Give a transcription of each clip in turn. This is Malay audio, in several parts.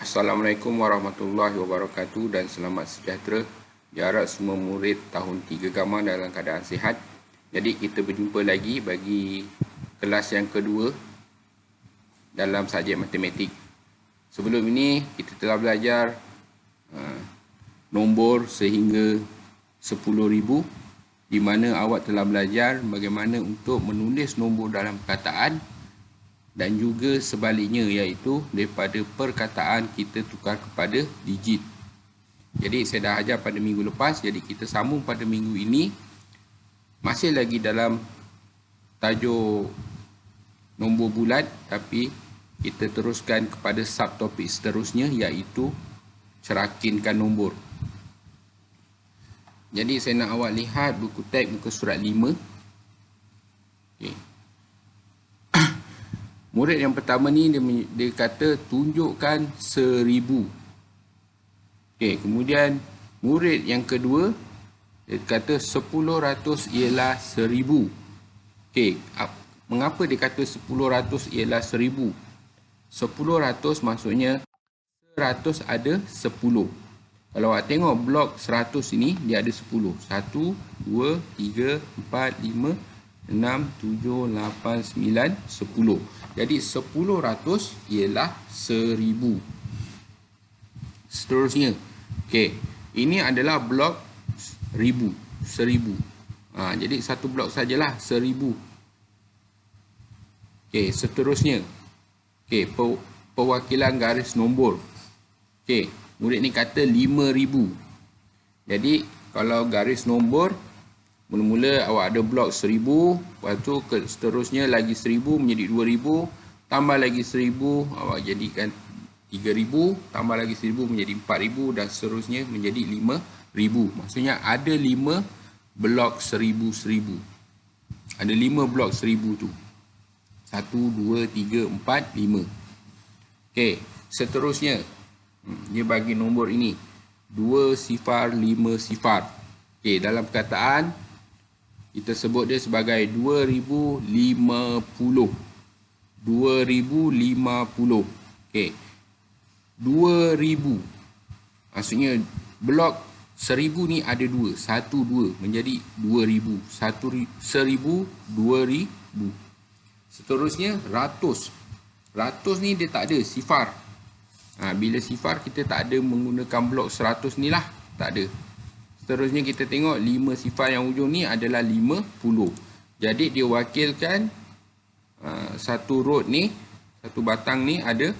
Assalamualaikum warahmatullahi wabarakatuh dan selamat sejahtera. Diharap semua murid tahun 3 Gamma dalam keadaan sihat. Jadi kita berjumpa lagi bagi kelas yang kedua dalam subjek matematik. Sebelum ini kita telah belajar nombor sehingga 10,000 di mana awak telah belajar bagaimana untuk menulis nombor dalam perkataan dan juga sebaliknya, iaitu daripada perkataan kita tukar kepada digit. Jadi saya dah ajar pada minggu lepas, jadi kita sambung pada minggu ini. Masih lagi dalam tajuk nombor bulat, tapi kita teruskan kepada subtopik seterusnya, iaitu cerakinkan nombor. Jadi saya nak awak lihat buku teks muka surat 5. Okay. Murid yang pertama ni dia kata tunjukkan 1000. Okey, kemudian murid yang kedua dia kata 10 ialah 1000. Okey, mengapa dia kata 10 ialah 1000? 10 maksudnya 100 ada 10. Kalau awak tengok blok 100 ini dia ada 10. 1 2 3 4 5 6 7 8 9 10. Jadi 10 ialah 1000. Seterusnya, okey, ini adalah blok 1000. Jadi satu blok sajalah 1000. Okey, seterusnya. Okey, perwakilan garis nombor. Okey, murid ni kata 5000. Jadi kalau garis nombor, mula-mula awak ada blok 1000, lepas tu seterusnya lagi 1000 menjadi 2000, tambah lagi 1000 awak jadikan 3000, tambah lagi 1000 menjadi 4000 dan seterusnya menjadi 5000. Maksudnya ada 5 blok 1000. Ada 5 blok 1000 tu. 1 2 3 4 5. Okey, seterusnya dia bagi nombor ini 2 sifar 5 sifar. Okey, dalam perkataan kita sebut dia sebagai 2050. 2050. Okey. 2000. Maksudnya blok 1000 ni ada 2. 1 2 menjadi 2000. 1000 2000. Seterusnya ratus. Ratus ni dia tak ada sifar. Bila sifar kita tak ada menggunakan blok 100 ni lah. Tak ada. Seterusnya kita tengok 5 sifar yang ujung ni adalah 50. Jadi dia wakilkan satu root ni, satu batang ni ada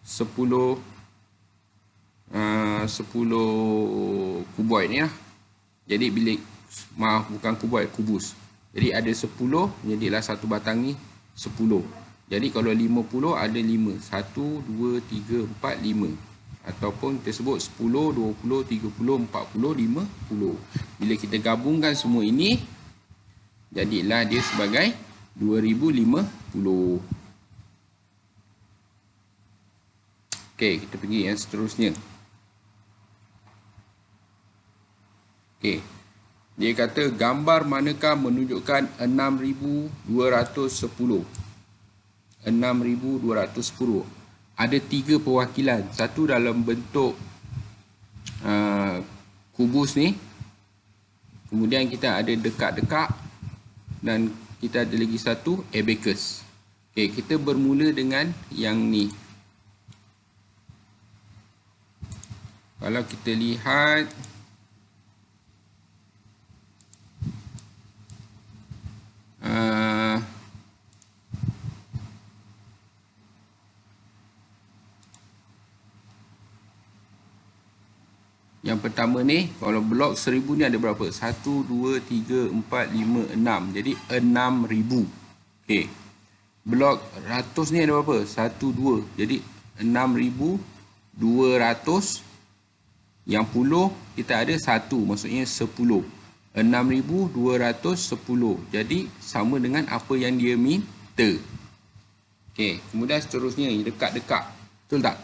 10 kuboid ni lah. Jadi bila bukan kuboid, kubus. Jadi ada 10, jadilah satu batang ni 10. Jadi kalau 50 ada 5. 1 2 3 4 5. Ataupun kita sebut 10, 20, 30, 40, 50. Bila kita gabungkan semua ini, jadilah dia sebagai 2050. Okey, kita pergi yang seterusnya. Okey. Dia kata gambar manakah menunjukkan 6210. 6210. Ada 3 perwakilan. Satu dalam bentuk kubus ni. Kemudian kita ada dekat-dekat. Dan kita ada lagi satu abacus. Okey, kita bermula dengan yang ni. Kalau kita lihat, yang pertama ni, kalau blok 1000 ni ada berapa? 1, 2, 3, 4, 5, 6. Jadi 6000. Okey. Blok 100 ni ada berapa? 1, 2. Jadi 6200. Yang puluh kita ada 1. Maksudnya 10. 6210. Jadi sama dengan apa yang dia minta. Okey. Kemudian seterusnya dekat-dekat. Betul tak?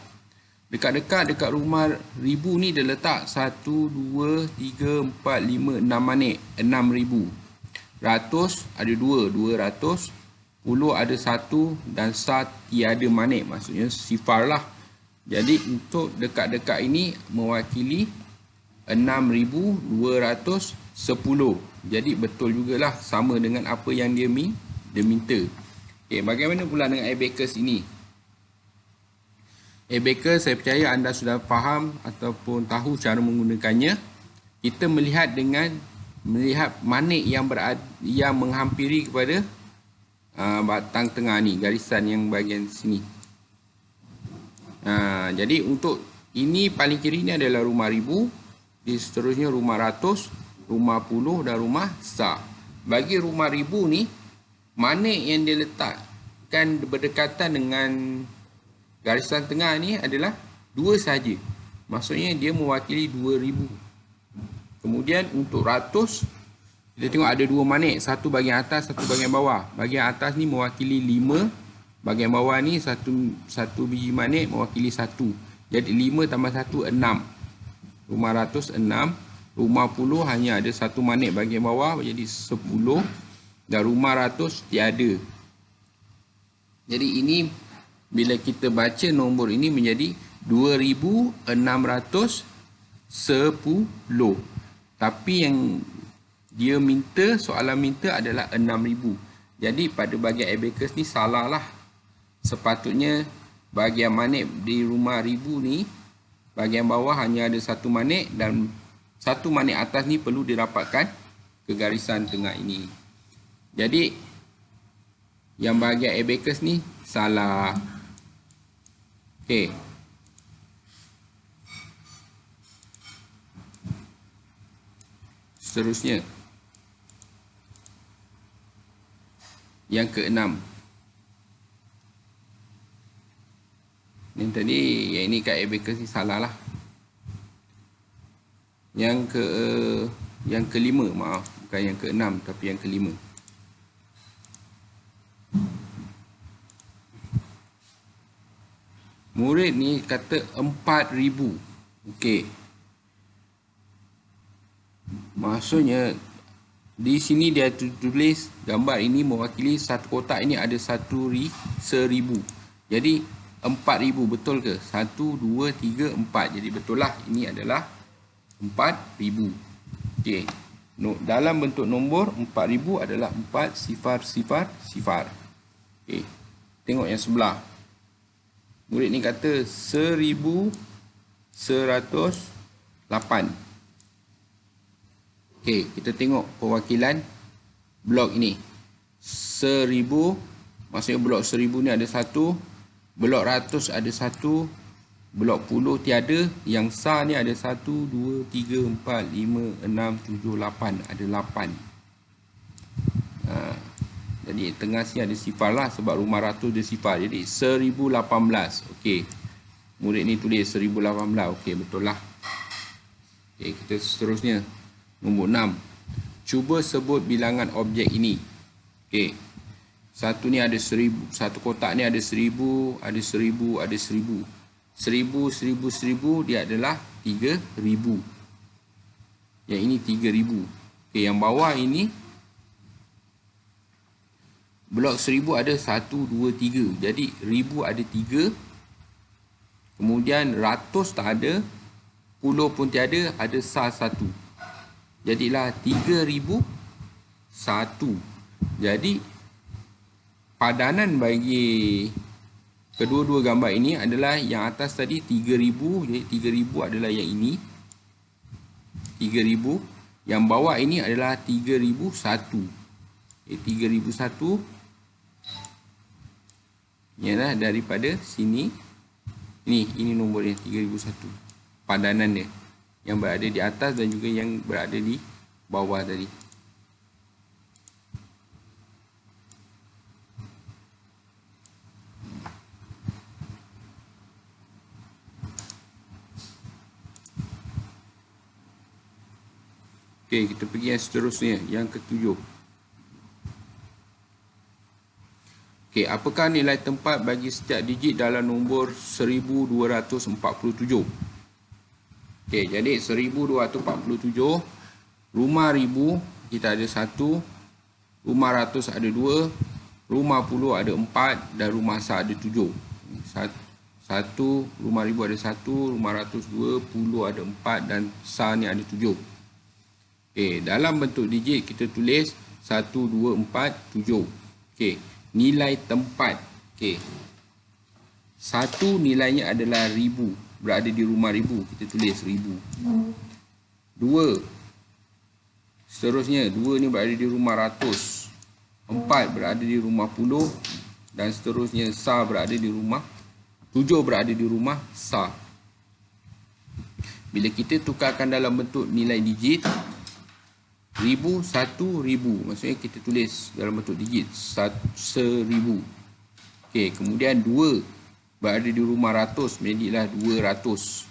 Dekat-dekat dekat rumah 1000 ni dia letak 1, 2, 3, 4, 5, 6 manik. 6000. Ratus ada 2, 200. Puluh ada 1 dan sat tiada manik. Maksudnya sifar lah. Jadi untuk dekat-dekat ini mewakili 6,210. Jadi betul jugalah, sama dengan apa yang dia minta. Okey, bagaimana pula dengan abacus ini? Abacus, saya percaya anda sudah faham ataupun tahu cara menggunakannya. Kita melihat manik yang menghampiri kepada batang tengah ni, garisan yang bahagian sini. Jadi untuk ini paling kiri ni adalah rumah ribu, di seterusnya rumah ratus, rumah puluh dan rumah sar. Bagi rumah ribu ni, manik yang dia letakkan berdekatan dengan garisan tengah ni adalah 2 saja. Maksudnya dia mewakili 2000. Kemudian untuk ratus, kita tengok ada 2 manik, satu bahagian atas, satu bahagian bawah. Bahagian atas ni mewakili 5. Bahagian bawah ni satu biji manik mewakili 1. Jadi 5 tambah 1, 6. Rumah ratus 6. Rumah puluh hanya ada satu manik bahagian bawah, jadi 10. Dan rumah ratus tiada. Jadi ini bila kita baca nombor ini menjadi 2610. Tapi yang dia minta, soalan minta adalah 6000. Jadi pada bahagian abacus ni salah lah. Sepatutnya bahagian manik di rumah ribu ni, bahagian bawah hanya ada satu manik dan satu manik atas ni perlu dirapatkan ke garisan tengah ini. Jadi yang bahagian abacus ni salah. Okey. Seterusnya, yang keenam. Yang tadi, yang ini kat abacus ni salah lah. Yang kelima, maaf, bukan yang keenam tapi yang kelima. Murid ni kata 4000. Okey. Maksudnya di sini dia tulis gambar ini mewakili satu kotak ini ada 1000. Jadi 4000 betul ke? 1, 2, 3, 4. Jadi betul lah, ini adalah 4000. Okey. Dalam bentuk nombor 4000 adalah 4000. Okey. Tengok yang sebelah. Murid ni kata 1108. Okey, kita tengok perwakilan blok ini. 1000, maksudnya blok 1000 ni ada 1, blok 100 ada 1, blok puluh tiada, yang sar ni ada 1, 2, 3, 4, 5, 6, 7, 8, ada 8. Jadi tengah sini ada sifar lah sebab rumah ratus dia sifar. Jadi 1018. Okey. Murid ni tulis 1018. Okey, betul lah. Okey, kita seterusnya. Nombor 6. Cuba sebut bilangan objek ini. Okey. Satu ni ada 1000. Satu kotak ni ada 1000, ada 1000, ada 1000. 1000, 1000, 1000 dia adalah 3000. Yang ini 3000. Okey, yang bawah ini blok 1000 ada 1, 2, 3. Jadi 1000 ada 3. Kemudian ratus tak ada. Puluh pun tiada. Ada sar 1. Jadilah 3001. Jadi padanan bagi kedua-dua gambar ini adalah yang atas tadi 3000. Jadi 3000 adalah yang ini. 3000. Yang bawah ini adalah 3001. 3001. Ini adalah daripada sini. Ini nombornya 3001. Padanan dia yang berada di atas dan juga yang berada di bawah tadi. Okey, kita pergi yang seterusnya, yang ketujuh. Okey, apakah nilai tempat bagi setiap digit dalam nombor 1247? Okey, jadi 1247, rumah ribu kita ada 1, rumah ratus ada 2, rumah puluh ada 4 dan rumah sar ada 7. rumah ribu ada 1, rumah ratus 2, puluh ada 4 dan SAR ni ada 7. Okey, dalam bentuk digit kita tulis 1, 2, 4, 7. Okey, nilai tempat. Okey. 1 nilainya adalah ribu, berada di rumah ribu, kita tulis ribu. 2 seterusnya, 2 ni berada di rumah ratus. 4 berada di rumah puluh dan seterusnya. SAR berada di rumah 7 berada di rumah SAR. Bila kita tukarkan dalam bentuk nilai digit, ribu, 1, ribu, maksudnya kita tulis dalam bentuk digit 1000. Okey, kemudian 2 berada di rumah ratus, menjadilah 200.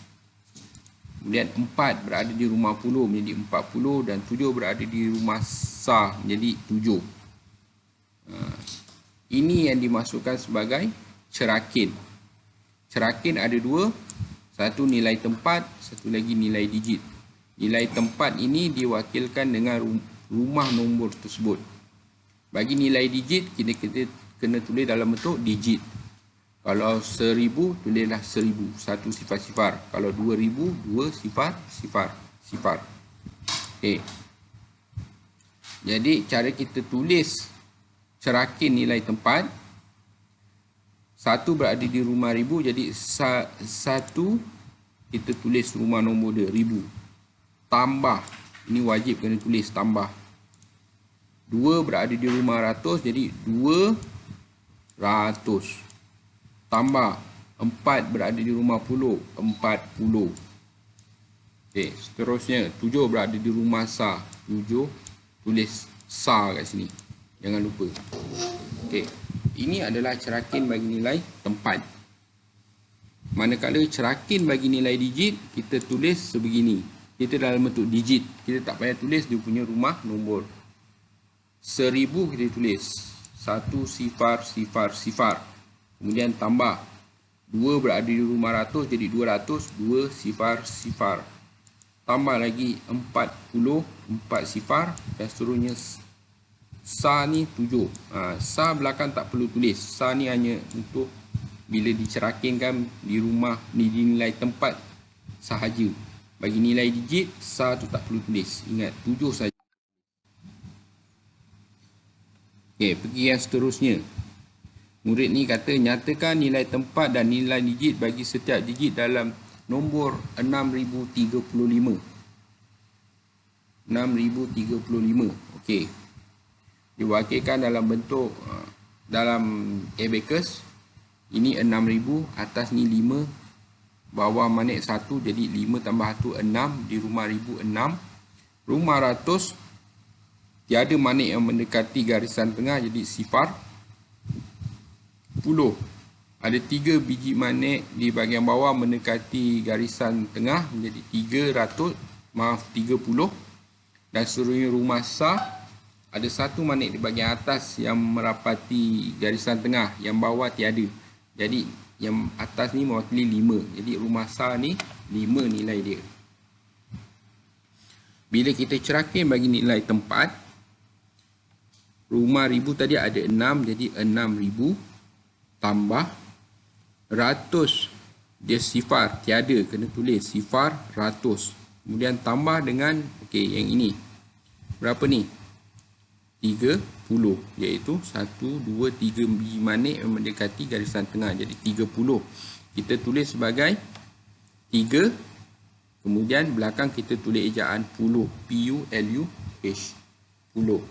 Kemudian 4 berada di rumah puluh, menjadi 40 dan 7 berada di rumah SAR, menjadi 7. Ini yang dimasukkan sebagai cerakin. Cerakin ada 2, satu nilai tempat, satu lagi nilai digit. Nilai tempat ini diwakilkan dengan rumah nombor tersebut. Bagi nilai digit, kita kena tulis dalam bentuk digit. Kalau 1000, tulislah 1000, 1 sifar-sifar. Kalau 2000, 2 sifar-sifar. Okey. Jadi cara kita tulis cerakin nilai tempat, 1 berada di rumah ribu, jadi 1 kita tulis rumah nombor dia, 1000. Tambah, ini wajib kena tulis tambah. 2 berada di rumah ratus, jadi 200. Tambah 4 berada di rumah puluh, 40. Okey, seterusnya 7 berada di rumah SAR, 7, tulis SAR kat sini. Jangan lupa. Okey, ini adalah cerakin bagi nilai tempat. Manakala cerakin bagi nilai digit, kita tulis sebegini. Kita dalam bentuk digit, kita tak payah tulis dia punya rumah nombor. 1000 kita tulis 1 sifar. Kemudian tambah 2 berada di rumah ratus, jadi 200, 2 sifar. Tambah lagi 40, 4 sifar dan seterusnya. SAR ni 7. SAR belakang tak perlu tulis. SAR ni hanya untuk bila dicerakinkan di rumah ni, di nilai tempat sahaja. Bagi nilai digit, SAR tu tak perlu tulis. Ingat, 7 saja. Okey, pergi yang seterusnya. Murid ni kata, nyatakan nilai tempat dan nilai digit bagi setiap digit dalam nombor 6035. 6035. Okey. Diwakilkan dalam bentuk dalam abacus. Ini 6000, atas ni 5, bawah manik 1, jadi 5 tambah 1 6, di rumah ribu 6. Rumah ratus tiada manik yang mendekati garisan tengah, jadi sifar. 10. Ada 3 biji manik di bahagian bawah mendekati garisan tengah, menjadi 30. Dan seterusnya rumah SAR, ada 1 manik di bahagian atas yang merapati garisan tengah, yang bawah tiada. Jadi yang atas ni mewakili 5. Jadi rumah SAR ni 5 nilai dia. Bila kita cerakin bagi nilai tempat, rumah ribu tadi ada 6, jadi 6000. Tambah ratus, dia sifar, tiada, kena tulis sifar ratus. Kemudian tambah dengan, okey, yang ini berapa ni? 30, iaitu 1, 2, 3 biji manik yang mendekati garisan tengah, jadi 30. Kita tulis sebagai 3, kemudian belakang kita tulis ejaan puluh, P-U-L-U-H, puluh.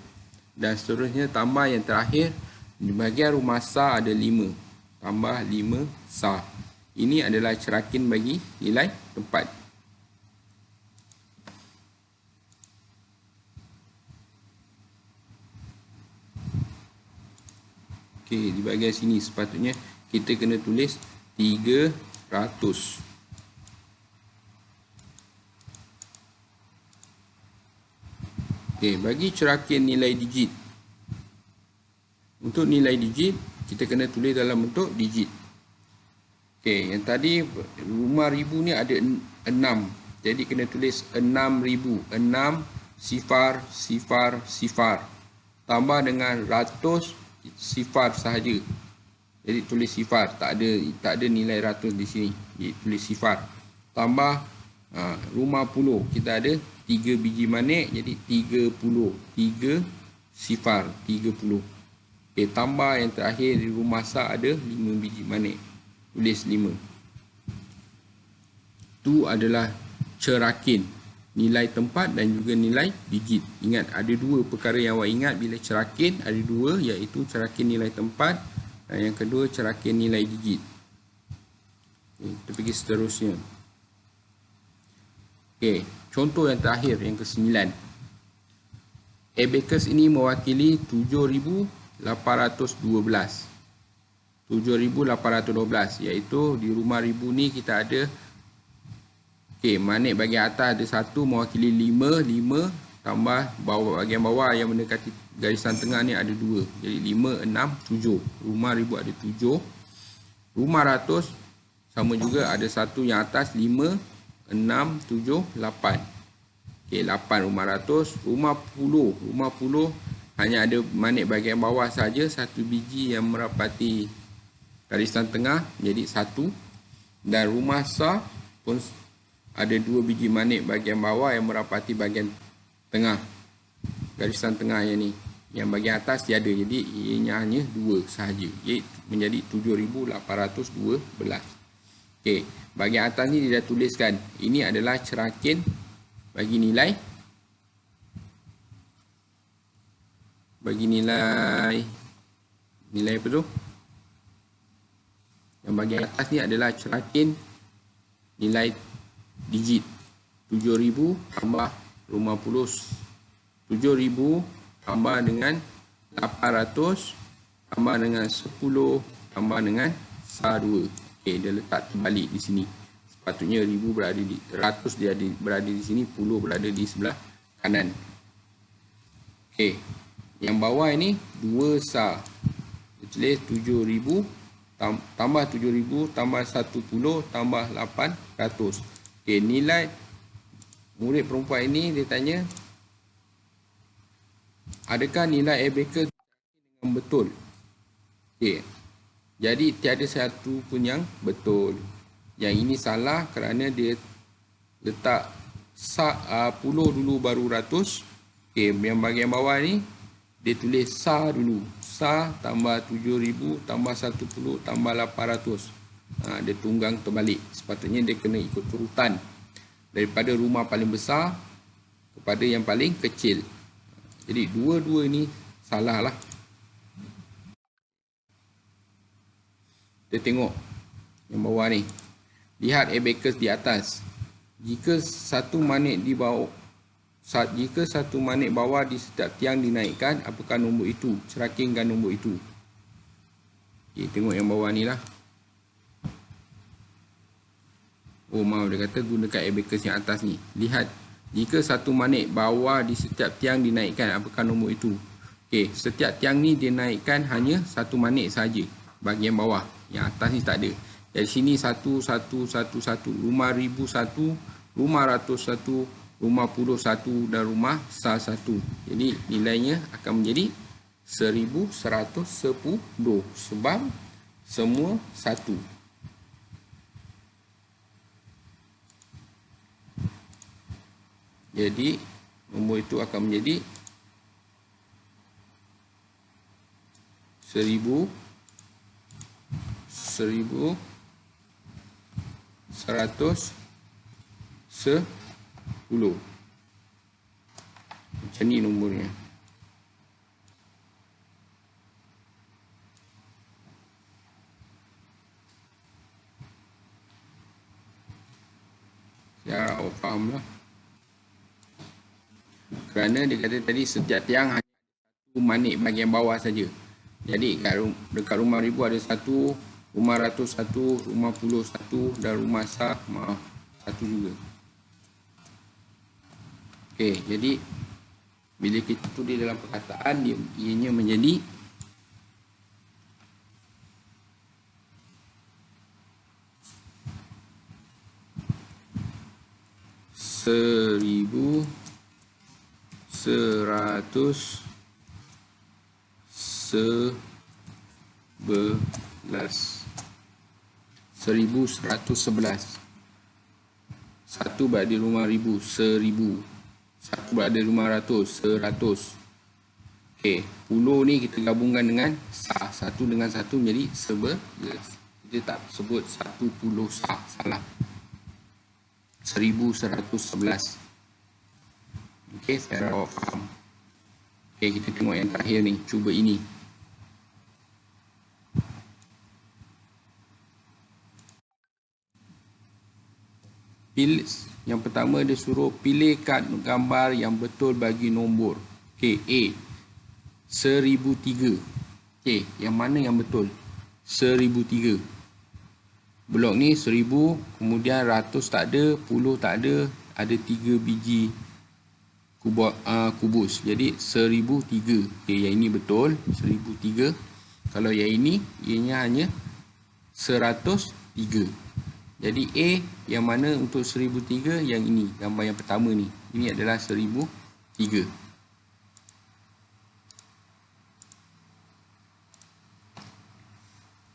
Dan seterusnya tambah yang terakhir, di bahagian rumah SAR ada 5. Tambah 5 SAR. Ini adalah cerakin bagi nilai tempat. Okey, di bahagian sini sepatutnya kita kena tulis 300. Okey, bagi cerakin nilai digit. Untuk nilai digit, kita kena tulis dalam bentuk digit. Okey, yang tadi rumah ribu ni ada 6. Jadi kena tulis 6000. 6 sifar. Tambah dengan ratus sifar sahaja. Jadi tulis sifar, tak ada nilai ratus di sini. Jadi tulis sifar. Tambah rumah puluh, kita ada 3 biji manik, jadi 30. 3 sifar, 30. Okey, tambah yang terakhir di rumah sa ada 5 biji manik. Tulis 5. Itu adalah cerakin, nilai tempat dan juga nilai digit. Ingat, ada dua perkara yang awak ingat bila cerakin, ada dua, iaitu cerakin nilai tempat dan yang kedua cerakin nilai digit. Okay, kita pergi seterusnya. Okey, contoh yang terakhir, yang ke-9. Abacus ini mewakili 7,812. 7,812, iaitu di rumah ribu ni kita ada, okey, manik bahagian atas ada 1 mewakili 5, 5 tambah bahagian bawah yang mendekati garisan tengah ni ada 2. Jadi 5, 6, 7. Rumah ribu ada 7. Rumah ratus sama juga, ada 1 yang atas 5, 6, 7, 8. Okey, 8 rumah ratus. Rumah puluh hanya ada manik bahagian bawah saja, 1 biji yang merapati garisan tengah, jadi 1. Dan rumah sa pun ada 2 biji manik bahagian bawah yang merapati bahagian tengah, garisan tengah yang ni. Yang bahagian atas tiada, jadi ianya hanya 2 sahaja, jadi menjadi 7,812. Okey, bahagian atas ni dia dah tuliskan, ini adalah cerakin bagi nilai nilai apa tu? Yang bahagian atas ni adalah cerakin nilai digit. 7,000 tambah rumah puluh, 7,000 tambah dengan 800 tambah dengan 10 tambah dengan SA2. Okey, dia letak terbalik di sini. Sepatutnya 1,000 berada di, 100 dia berada di sini, 10 berada di sebelah kanan. Okey, yang bawah ini 2 SA. Dia tulis 7,000 tambah 7,000 tambah 10 tambah 800. Okey, nilai murid perempuan ini dia tanya, adakah nilai abacus dengan betul? Okey, jadi tiada satu pun yang betul. Yang ini salah kerana dia letak puluh dulu baru ratus. Okey, yang bahagian bawah ni dia tulis sa dulu. Sa tambah 7,000 tambah 10 tambah 800. Dia tunggang terbalik. Sepatutnya dia kena ikut urutan daripada rumah paling besar kepada yang paling kecil. Jadi dua-dua ni salah lah. Kita tengok yang bawah ni. Lihat abacus di atas. Jika satu manik di bawah, jika satu manik bawah di setiap tiang dinaikkan, apakah nombor itu? Cerakinkan nombor itu. Okay, tengok yang bawah ni lah. Oh maaf, dia kata gunakan abacus yang atas ni. Lihat, jika satu manik bawah di setiap tiang dinaikkan, apakah nombor itu? Okey, setiap tiang ni dinaikkan hanya satu manik saja bahagian bawah. Yang atas ni tak ada. Dari sini 1, 1, 1, 1. Rumah ribu 1, rumah ratus 1, rumah puluh 1 dan rumah sa 1. Jadi nilainya akan menjadi 1,110 sebab semua 1. Jadi nombor itu akan menjadi 1,110. Macam ni nombornya. Ya, awak faham lah. Kerana dia kata tadi setiap tiang hanya satu manik bahagian bawah saja. Jadi dekat rumah ribu ada 1, rumah ratus 1, rumah puluh 1 dan rumah sa 1 juga. Okey, jadi bila kita tulis dalam perkataan, ianya menjadi seribu 111. 1111. 1 berada di rumah 1000, 1000. 1 berada di rumah 100, 100. Okey, puluh ni kita gabungkan dengan sah. 1 dengan 1 menjadi 11. Kita tak sebut 10 sah, salah. 1111. Okey, saya harap awak faham. Okey, kita tengok yang terakhir ni. Cuba ini. Pilih, yang pertama dia suruh pilih kad gambar yang betul bagi nombor. Okey, A. 1003. Okey, yang mana yang betul? 1003. Blok ni 1000, kemudian ratus tak ada, puluh tak ada 3 biji kubus. Jadi 1003. Okey, yang ini betul, 1003. Kalau yang ini, ianya hanya 103. Jadi A yang mana untuk 1003? Yang ini, gambar yang pertama ni. Ini adalah 1003.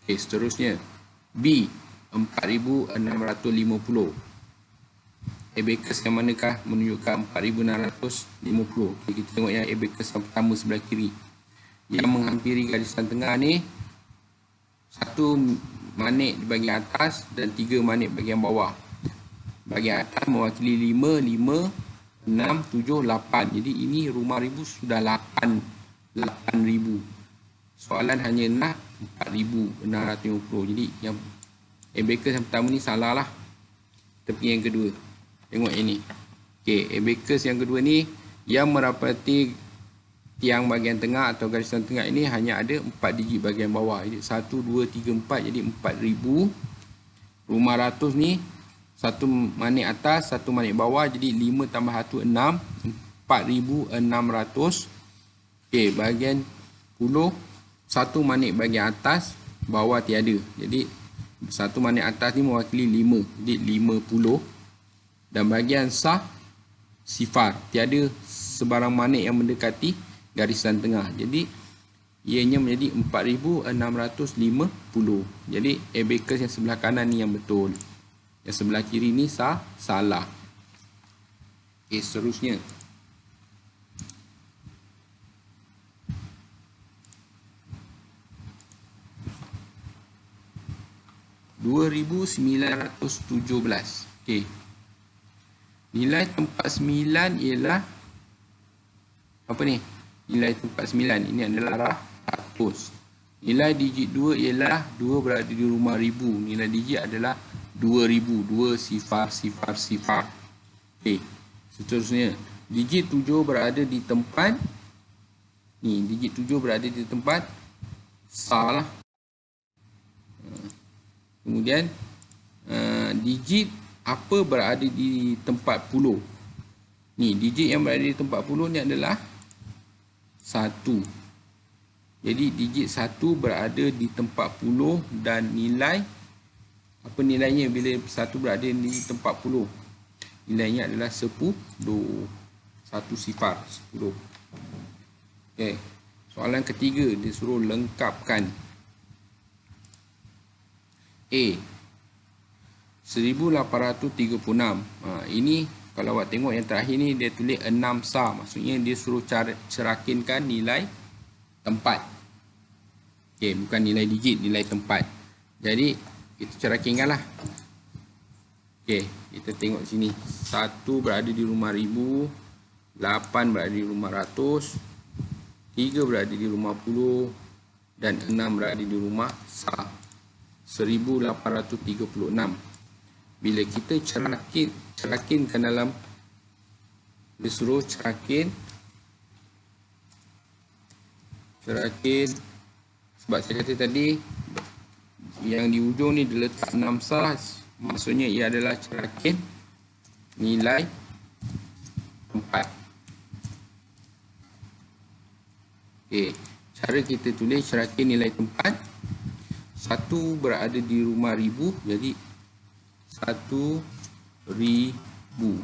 Okey, seterusnya B, 4650. Abacus yang manakah menunjukkan 4650? Okey, kita tengok yang abacus yang pertama sebelah kiri. Yang menghampiri garisan tengah ni, 1 manik di bahagian atas dan 3 manik bahagian bawah. Bahagian atas mewakili 5, 5, 6, 7, 8. Jadi ini rumah ribu sudah 8,000. Soalan hanya nak 4,650. Jadi yang abacus yang pertama ni salah lah. Kita pergi yang kedua. Tengok ini. Okey, abacus yang kedua ni yang merapati tiang bahagian tengah atau garisan tengah ini hanya ada 4 digit bahagian bawah. Jadi 1, 2, 3, 4. Jadi 4,000. Rumah ratus ni 1 manik atas, 1 manik bawah. Jadi 5 tambah 1, 6. 4,600. Okey, bahagian puluh, 1 manik bahagian atas, bawah tiada. Jadi 1 manik atas ni mewakili 5. Jadi 50. Dan bahagian sah, sifar. Tiada sebarang manik yang mendekati garisan tengah. Jadi ianya menjadi 4,650. Jadi abacus yang sebelah kanan ni yang betul. Yang sebelah kiri ni salah. Okey, seterusnya. $2,917. Okey. Nilai tempat 9 ialah apa ni? Nilai tempat 9 ini adalah ratus. Nilai digit 2 ialah 2 berada di rumah 1000. Nilai digit adalah 2000. 2 sifar sifar sifar. Okey. Seterusnya, digit 7 berada di tempat ni. Digit 7 berada di tempat salah. Kemudian digit apa berada di tempat puluh? Ni, digit yang berada di tempat puluh ni adalah 1. Jadi digit 1 berada di tempat puluh dan nilai, apa nilainya bila 1 berada di tempat puluh? Nilainya adalah 10. 1 sifar, 10. Okey. Soalan ketiga, dia suruh lengkapkan. A, 1836. Ini kalau awak tengok yang terakhir ni dia tulis 6 sah. Maksudnya dia suruh cerakinkan nilai tempat. Okey, bukan nilai digit, nilai tempat. Jadi kita cerakinkan lah. Okey, kita tengok sini. 1 berada di rumah 1000, 8 berada di rumah ratus, 3 berada di rumah puluh dan 6 berada di rumah sah. 1836. Bila kita cerakinkan dalam, dia suruh cerakin sebab saya kata tadi yang di ujung ni dia letak 6 sah, maksudnya ia adalah cerakin nilai tempat. Okey, cara kita tulis cerakin nilai tempat. 1 berada di rumah 1000, jadi 1,000.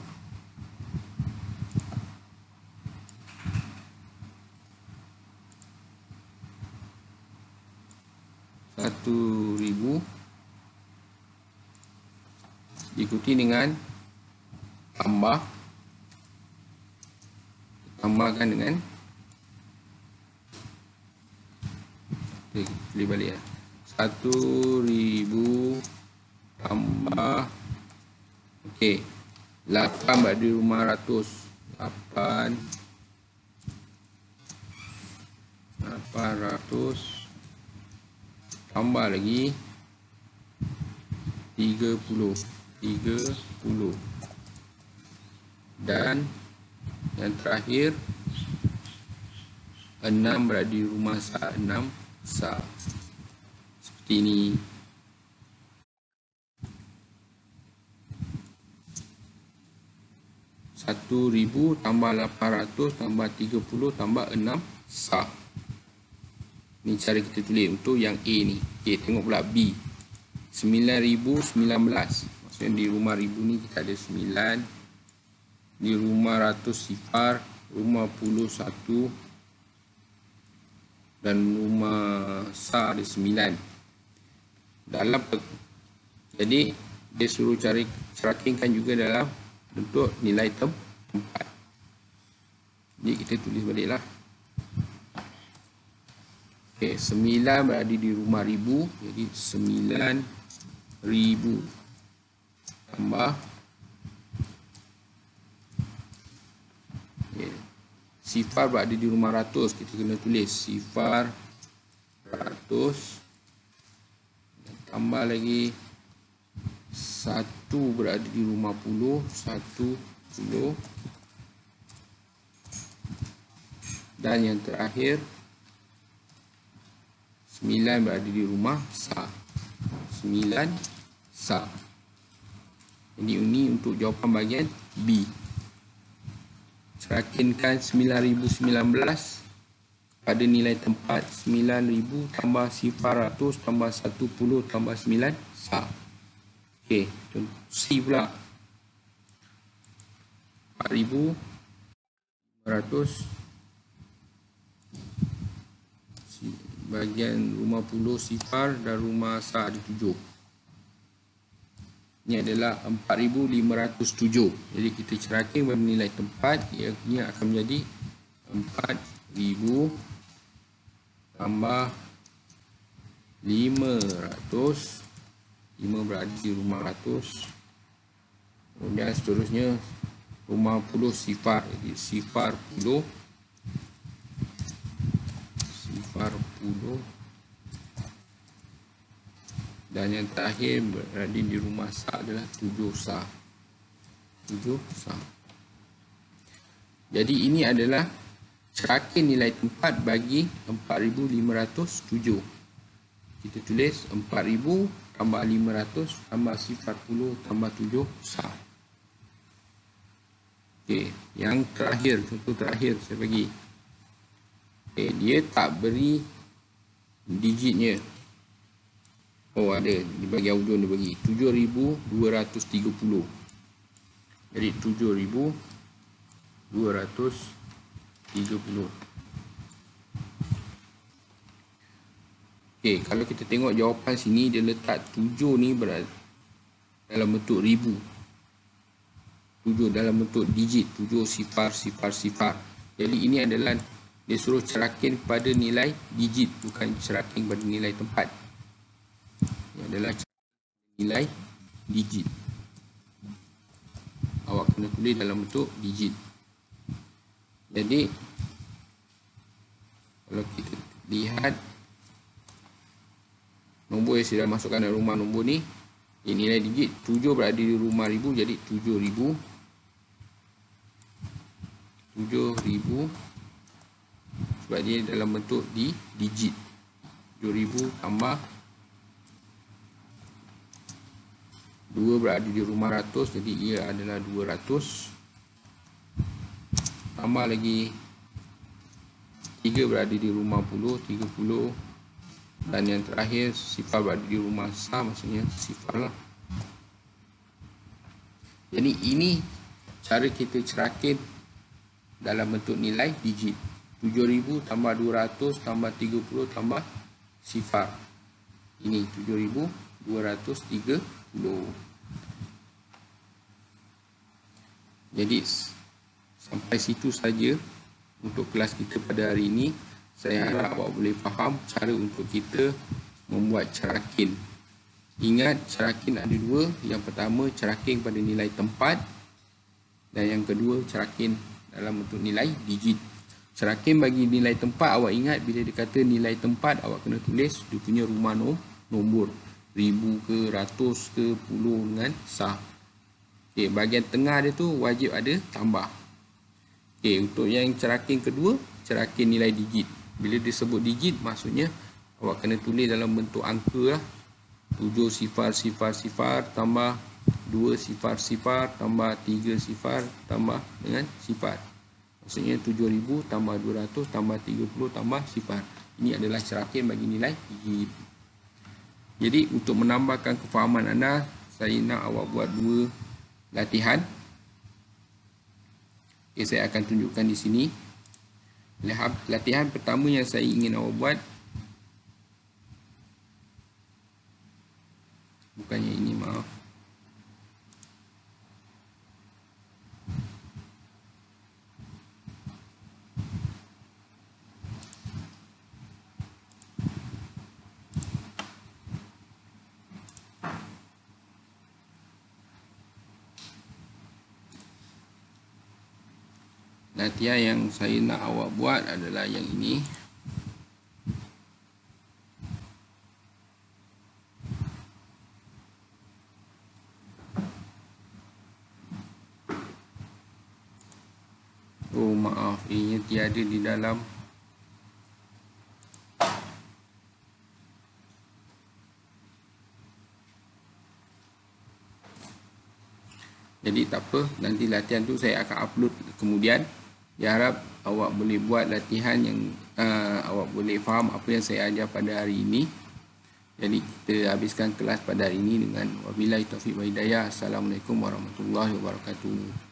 1,000. diikuti dengan tambahkan dengan pilih balik ya. 1,000 tambah 8 bagi 500. 800 tambah lagi 30 dan yang terakhir 6 berada di rumah sa, 6 sa. Seperti ini. Rp1,000 tambah 800 tambah 30 tambah 6 sa. Ini cara kita tulis untuk yang A ni. Okay, tengok pula B. 9,019. Maksudnya di rumah ribu ni kita ada 9. Di rumah ratus sifar, rumah puluh 1 dan rumah sa ada 9. Jadi dia suruh cari cerakingkan juga dalam bentuk nilai tempat. Jadi kita tulis baliklah. 9 berada di rumah ribu, jadi 9,000 tambah sifar berada di rumah ratus, kita kena tulis sifar ratus, tambah lagi 1 berada di rumah puluh, 1 dan yang terakhir 9 berada di rumah sa, 9 sa. Jadi ini untuk jawapan bahagian B. Cerakinkan 9,019 pada nilai tempat 9,000 tambah sifar ratus tambah 10 tambah 9 sa. Okey, C pula 4,500 bahagian rumah puluh sifar dan rumah sa ada 7. Ini adalah 4,507. Jadi kita cerakin pada nilai tempat, ia akan menjadi 4,000 tambah 500. 5 berada di rumah ratus. Kemudian seterusnya rumah puluh sifar. Jadi sifar puluh dan yang terakhir berada di rumah sa adalah 7 sa. 7 sa. Jadi ini adalah cerakin nilai tempat bagi 4,507. Kita tulis 4,000 tambah 500 tambah sifar 10 tambah 7 sa. Okey, yang terakhir, contoh terakhir saya bagi. Dia tak beri digitnya. Oh, ada di bahagian hujung dia bagi 7,230. Jadi 7,230. Okey, kalau kita tengok jawapan sini, dia letak 7 ni berada dalam bentuk ribu. 7 dalam bentuk digit, 7 sifar. Jadi ini adalah dia suruh cerakin pada nilai digit, bukan cerakin pada nilai tempat. Ini adalah nilai digit. Awak kena tulis dalam bentuk digit. Jadi kalau kita lihat nombor yang saya dah masukkan dalam rumah nombor ni, nilai digit 7 berada di rumah ribu, jadi 7,000. 7,000 sebab dia dalam bentuk di digit. 7,000 tambah 2 berada di rumah ratus, jadi ia adalah 200. Tambah lagi 3 berada di rumah puluh, 30. Dan yang terakhir sifar berada di rumah sa, maksudnya sifar lah. Jadi ini cara kita cerakin dalam bentuk nilai digit. 7,000 tambah 200 tambah 30 tambah sifar. Ini 7,230. Jadi sampai situ saja untuk kelas kita pada hari ini. Saya harap awak boleh faham cara untuk kita membuat cerakin. Ingat, cerakin ada dua. Yang pertama, cerakin pada nilai tempat, dan yang kedua, cerakin dalam bentuk nilai digit. Cerakin bagi nilai tempat, awak ingat bila dia kata nilai tempat, awak kena tulis dia punya rumah nombor, 1000 ke, ratus ke, puluh dengan sah. Okey, bahagian tengah dia tu wajib ada tambah. Okey, untuk yang cerakin kedua, cerakin nilai digit. Bila disebut digit, maksudnya awak kena tulis dalam bentuk angka lah. 70000 tambah 200 tambah 30 tambah dengan sifar. Maksudnya 7000 tambah 200 tambah 30 tambah sifar. Ini adalah cerakin bagi nilai digit. Jadi untuk menambahkan kefahaman anda, saya nak awak buat dua latihan. Okay, saya akan tunjukkan di sini. Latihan pertama yang saya ingin awak buat, bukannya ini, maaf. Latihan yang saya nak awak buat adalah yang ini. Oh maaf, ini tiada di dalam. Jadi tak apa, nanti latihan tu saya akan upload kemudian. Saya harap awak boleh buat latihan yang awak boleh faham apa yang saya ajar pada hari ini. Jadi kita habiskan kelas pada hari ini dengan wabillahi taufiq wa hidayah. Assalamualaikum warahmatullahi wabarakatuh.